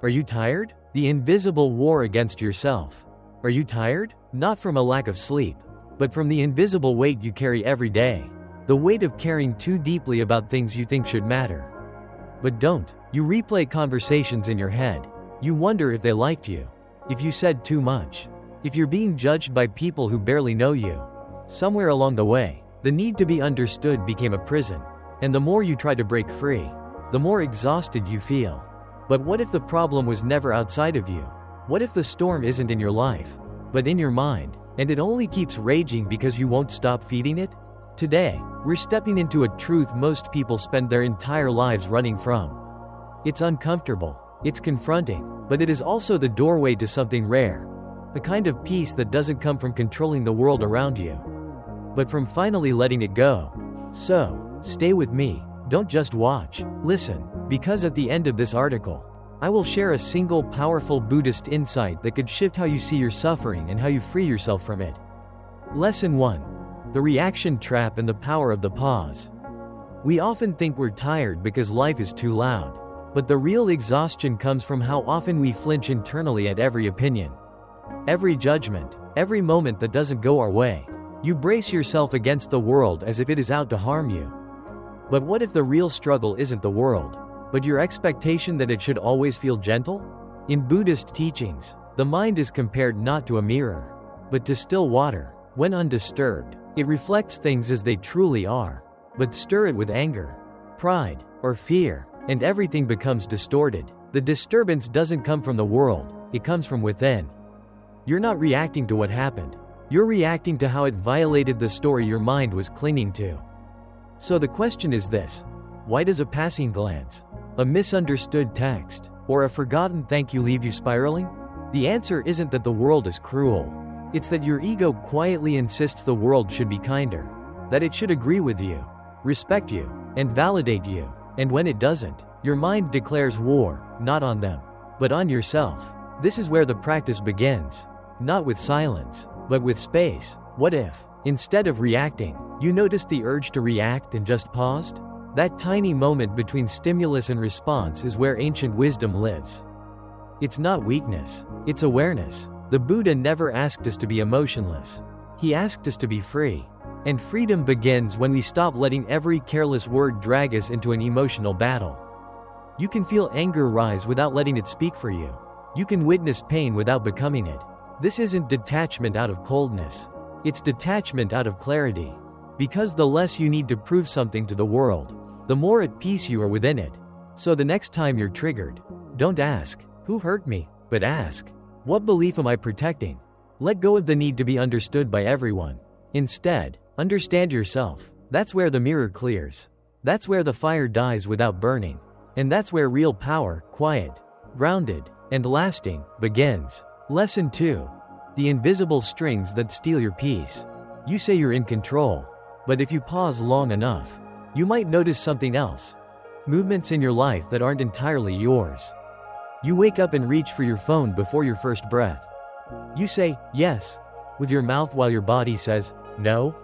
Are you tired? The invisible war against yourself. Are you tired? Not from a lack of sleep, but from the invisible weight you carry every day. The weight of caring too deeply about things you think should matter, but don't. You replay conversations in your head. You wonder if they liked you, if you said too much, if you're being judged by people who barely know you. Somewhere along the way, the need to be understood became a prison, and the more you try to break free, the more exhausted you feel. But what if the problem was never outside of you? What if the storm isn't in your life, but in your mind, and it only keeps raging because you won't stop feeding it? Today, we're stepping into a truth most people spend their entire lives running from. It's uncomfortable, it's confronting, but it is also the doorway to something rare. A kind of peace that doesn't come from controlling the world around you, but from finally letting it go. So, stay with me. Don't just watch, listen, because at the end of this article, I will share a single powerful Buddhist insight that could shift how you see your suffering and how you free yourself from it. Lesson 1. The reaction trap and the power of the pause. We often think we're tired because life is too loud, but the real exhaustion comes from how often we flinch internally at every opinion, every judgment, every moment that doesn't go our way. You brace yourself against the world as if it is out to harm you. But what if the real struggle isn't the world, but your expectation that it should always feel gentle? In Buddhist teachings, the mind is compared not to a mirror, but to still water. When undisturbed, it reflects things as they truly are. But stir it with anger, pride, or fear, and everything becomes distorted. The disturbance doesn't come from the world, it comes from within. You're not reacting to what happened. You're reacting to how it violated the story your mind was clinging to. So the question is this: why does a passing glance, a misunderstood text, or a forgotten thank you leave you spiraling? The answer isn't that the world is cruel. It's that your ego quietly insists the world should be kinder, that it should agree with you, respect you, and validate you. And when it doesn't, your mind declares war, not on them, but on yourself. This is where the practice begins. Not with silence, but with space. What if, instead of reacting, you noticed the urge to react and just paused? That tiny moment between stimulus and response is where ancient wisdom lives. It's not weakness, it's awareness. The Buddha never asked us to be emotionless. He asked us to be free. And freedom begins when we stop letting every careless word drag us into an emotional battle. You can feel anger rise without letting it speak for you. You can witness pain without becoming it. This isn't detachment out of coldness. It's detachment out of clarity. Because the less you need to prove something to the world, the more at peace you are within it. So the next time you're triggered, don't ask, "Who hurt me?" but ask, "What belief am I protecting?" Let go of the need to be understood by everyone. Instead, understand yourself. That's where the mirror clears. That's where the fire dies without burning. And that's where real power, quiet, grounded, and lasting, begins. Lesson 2. The invisible strings that steal your peace. You say you're in control, but if you pause long enough, you might notice something else. Movements in your life that aren't entirely yours. You wake up and reach for your phone before your first breath. You say, "yes," with your mouth while your body says, "no."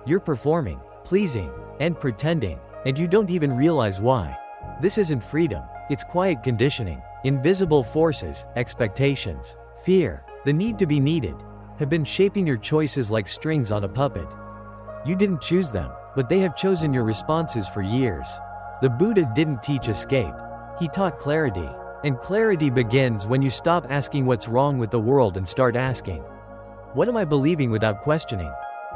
You're performing, pleasing, and pretending, and you don't even realize why. This isn't freedom, it's quiet conditioning. Invisible forces, expectations, fear, the need to be needed, have been shaping your choices like strings on a puppet. You didn't choose them, but they have chosen your responses for years. The Buddha didn't teach escape. He taught clarity. And clarity begins when you stop asking what's wrong with the world and start asking, what am I believing without questioning?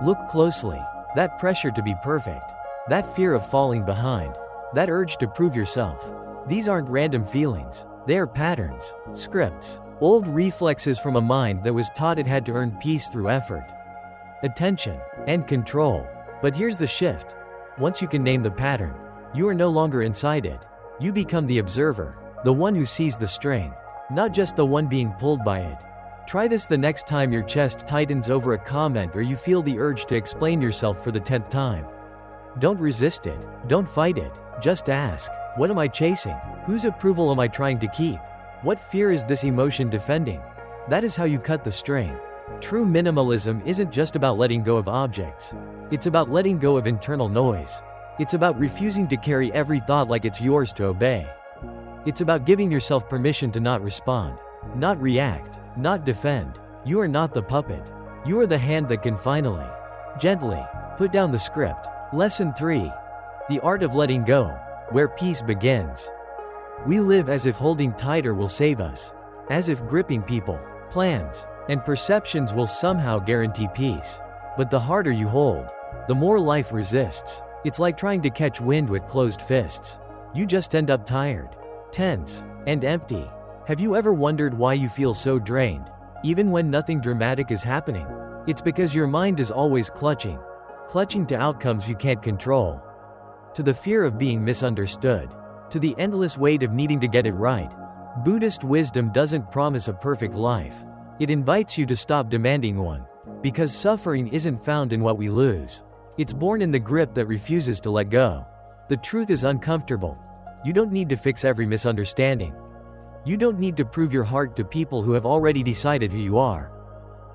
Look closely. That pressure to be perfect. That fear of falling behind. That urge to prove yourself. These aren't random feelings. They are patterns, scripts, old reflexes from a mind that was taught it had to earn peace through effort, attention, and control. But here's the shift. Once you can name the pattern, you are no longer inside it. You become the observer. The one who sees the string, not just the one being pulled by it. Try this the next time your chest tightens over a comment or you feel the urge to explain yourself for the 10th time. Don't resist it, don't fight it, just ask, what am I chasing? Whose approval am I trying to keep? What fear is this emotion defending? That is how you cut the string. True minimalism isn't just about letting go of objects. It's about letting go of internal noise. It's about refusing to carry every thought like it's yours to obey. It's about giving yourself permission to not respond, not react, not defend. You are not the puppet. You are the hand that can finally, gently, put down the script. Lesson 3. The art of letting go, where peace begins. We live as if holding tighter will save us, as if gripping people, plans, and perceptions will somehow guarantee peace. But the harder you hold, the more life resists. It's like trying to catch wind with closed fists. You just end up tired, tense, and empty. Have you ever wondered why you feel so drained, even when nothing dramatic is happening? It's because your mind is always clutching to outcomes you can't control, to the fear of being misunderstood, to the endless weight of needing to get it right. Buddhist wisdom doesn't promise a perfect life. It invites you to stop demanding one, because suffering isn't found in what we lose. It's born in the grip that refuses to let go. The truth is uncomfortable. You don't need to fix every misunderstanding. You don't need to prove your heart to people who have already decided who you are.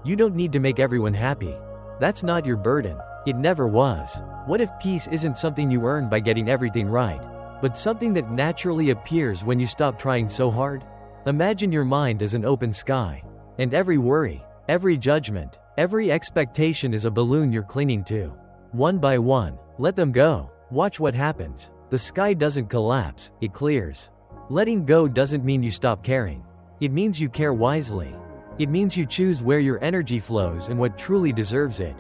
You don't need to make everyone happy. That's not your burden. It never was. What if peace isn't something you earn by getting everything right, but something that naturally appears when you stop trying so hard? Imagine your mind as an open sky, and every worry, every judgment, every expectation is a balloon you're clinging to. One by one, let them go. Watch what happens. The sky doesn't collapse, it clears. Letting go doesn't mean you stop caring. It means you care wisely. It means you choose where your energy flows and what truly deserves it.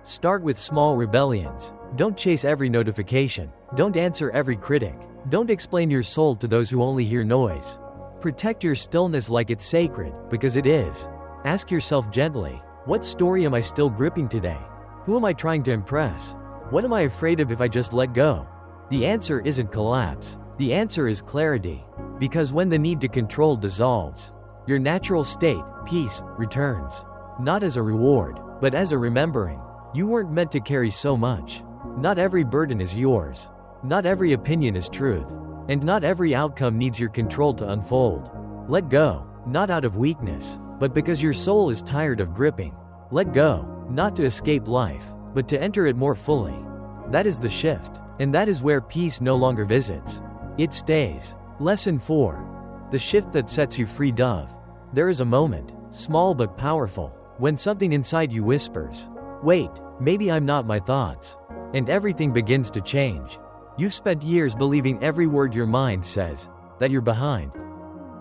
Start with small rebellions. Don't chase every notification. Don't answer every critic. Don't explain your soul to those who only hear noise. Protect your stillness like it's sacred, because it is. Ask yourself gently, what story am I still gripping today? Who am I trying to impress? What am I afraid of if I just let go? The answer isn't collapse. The answer is clarity. Because when the need to control dissolves, your natural state, peace, returns. Not as a reward, but as a remembering. You weren't meant to carry so much. Not every burden is yours. Not every opinion is truth. And not every outcome needs your control to unfold. Let go, not out of weakness, but because your soul is tired of gripping. Let go, not to escape life, but to enter it more fully. That is the shift, and that is where peace no longer visits. It stays. Lesson 4. The shift that sets you free. There is a moment, small but powerful, when something inside you whispers, wait, maybe I'm not my thoughts. And everything begins to change. You've spent years believing every word your mind says, that you're behind,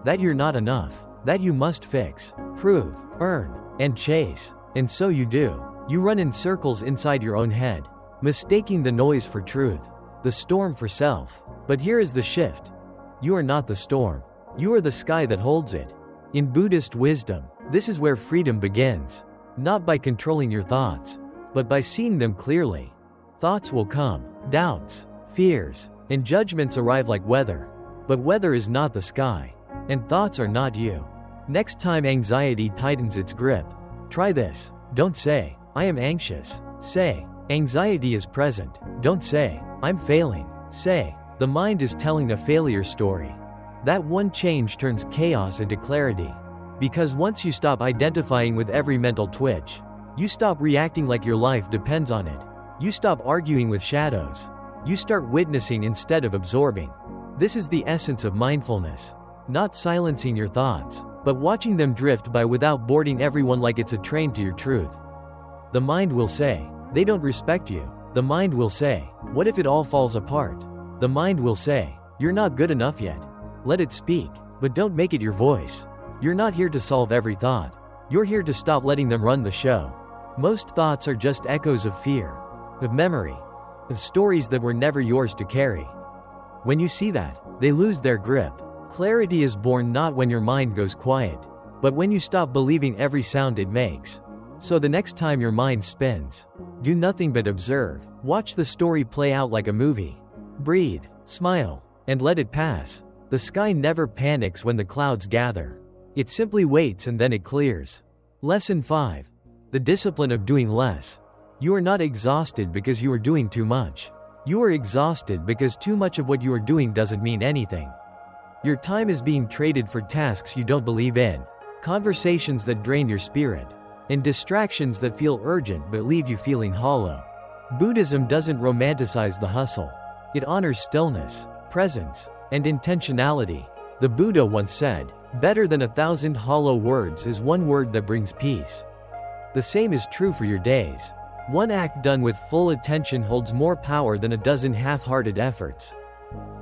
that you're not enough, that you must fix, prove, earn, and chase. And so you do. You run in circles inside your own head, mistaking the noise for truth, the storm for self. But here is the shift. You are not the storm. You are the sky that holds it. In Buddhist wisdom, this is where freedom begins. Not by controlling your thoughts, but by seeing them clearly. Thoughts will come, doubts, fears, and judgments arrive like weather. But weather is not the sky, and thoughts are not you. Next time anxiety tightens its grip, try this. Don't say, I am anxious. Say, anxiety is present. Don't say, I'm failing. Say, the mind is telling a failure story. That one change turns chaos into clarity. Because once you stop identifying with every mental twitch, you stop reacting like your life depends on it. You stop arguing with shadows. You start witnessing instead of absorbing. This is the essence of mindfulness. Not silencing your thoughts, but watching them drift by without boarding everyone like it's a train to your truth. The mind will say, they don't respect you. The mind will say, what if it all falls apart? The mind will say, you're not good enough yet. Let it speak, but don't make it your voice. You're not here to solve every thought. You're here to stop letting them run the show. Most thoughts are just echoes of fear, of memory, of stories that were never yours to carry. When you see that, they lose their grip. Clarity is born not when your mind goes quiet, but when you stop believing every sound it makes. So the next time your mind spins, do nothing but observe. Watch the story play out like a movie. Breathe, smile, and let it pass. The sky never panics when the clouds gather. It simply waits and then it clears. Lesson 5. The discipline of doing less. You are not exhausted because you are doing too much. You are exhausted because too much of what you are doing doesn't mean anything. Your time is being traded for tasks you don't believe in, conversations that drain your spirit, and distractions that feel urgent but leave you feeling hollow. Buddhism doesn't romanticize the hustle. It honors stillness, presence, and intentionality. The Buddha once said, "Better than 1,000 hollow words is one word that brings peace." The same is true for your days. One act done with full attention holds more power than a dozen half-hearted efforts.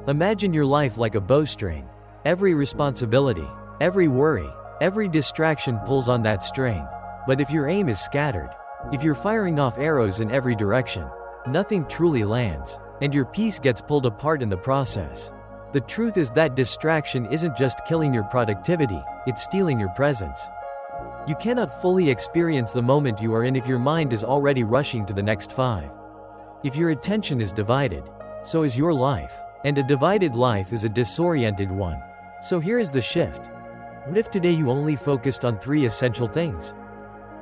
Imagine your life like a bowstring. Every responsibility, every worry, every distraction pulls on that string. But if your aim is scattered, if you're firing off arrows in every direction, nothing truly lands, and your peace gets pulled apart in the process. The truth is that distraction isn't just killing your productivity, it's stealing your presence. You cannot fully experience the moment you are in if your mind is already rushing to the next 5. If your attention is divided, so is your life, and a divided life is a disoriented one. So here is the shift. What if today you only focused on 3 essential things?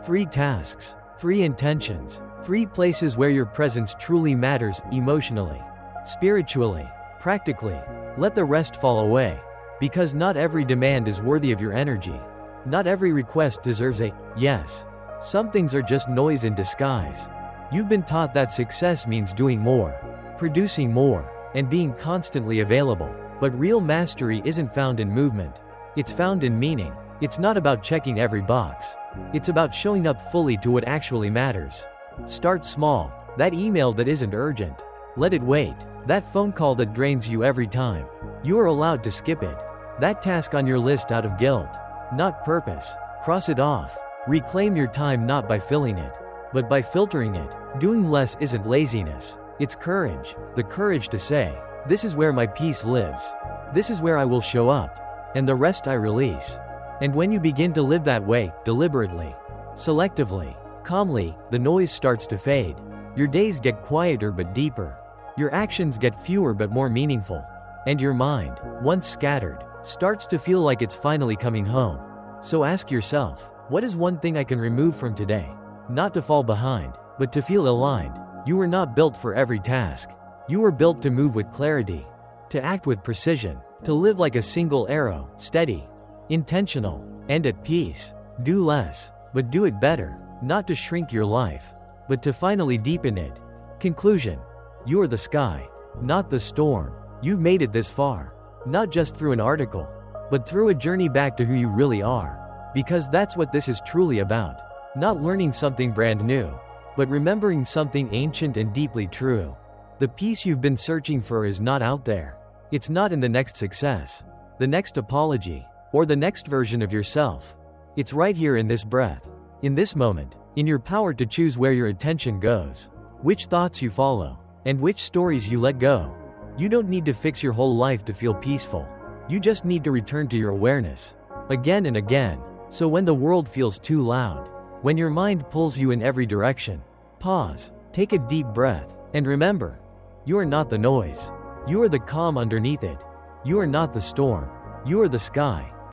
3 tasks, 3 intentions, 3 places where your presence truly matters, emotionally, spiritually, practically. Let the rest fall away. Because not every demand is worthy of your energy. Not every request deserves a yes. Some things are just noise in disguise. You've been taught that success means doing more, producing more, and being constantly available. But real mastery isn't found in movement. It's found in meaning. It's not about checking every box. It's about showing up fully to what actually matters. Start small. That email that isn't urgent, let it wait. That phone call that drains you every time, you are allowed to skip it. That task on your list out of guilt, not purpose, cross it off. Reclaim your time not by filling it, but by filtering it. Doing less isn't laziness, it's courage. The courage to say, "This is where my peace lives. This is where I will show up. And the rest I release." And when you begin to live that way, deliberately, selectively, calmly, the noise starts to fade. Your days get quieter but deeper. Your actions get fewer but more meaningful. And your mind, once scattered, starts to feel like it's finally coming home. So ask yourself, what is one thing I can remove from today? Not to fall behind, but to feel aligned. You were not built for every task. You were built to move with clarity, to act with precision, to live like a single arrow, steady, intentional, and at peace. Do less, but do it better. Not to shrink your life, but to finally deepen it. Conclusion. You are the sky, not the storm. You've made it this far, not just through an article, but through a journey back to who you really are. Because that's what this is truly about. Not learning something brand new, but remembering something ancient and deeply true. The peace you've been searching for is not out there. It's not in the next success, the next apology, or the next version of yourself. It's right here in this breath, in this moment, in your power to choose where your attention goes, which thoughts you follow, and which stories you let go. You don't need to fix your whole life to feel peaceful. You just need to return to your awareness, again and again. So when the world feels too loud, when your mind pulls you in every direction, pause, take a deep breath, and remember, you are not the noise. You are the calm underneath it. You are not the storm. You are the sky.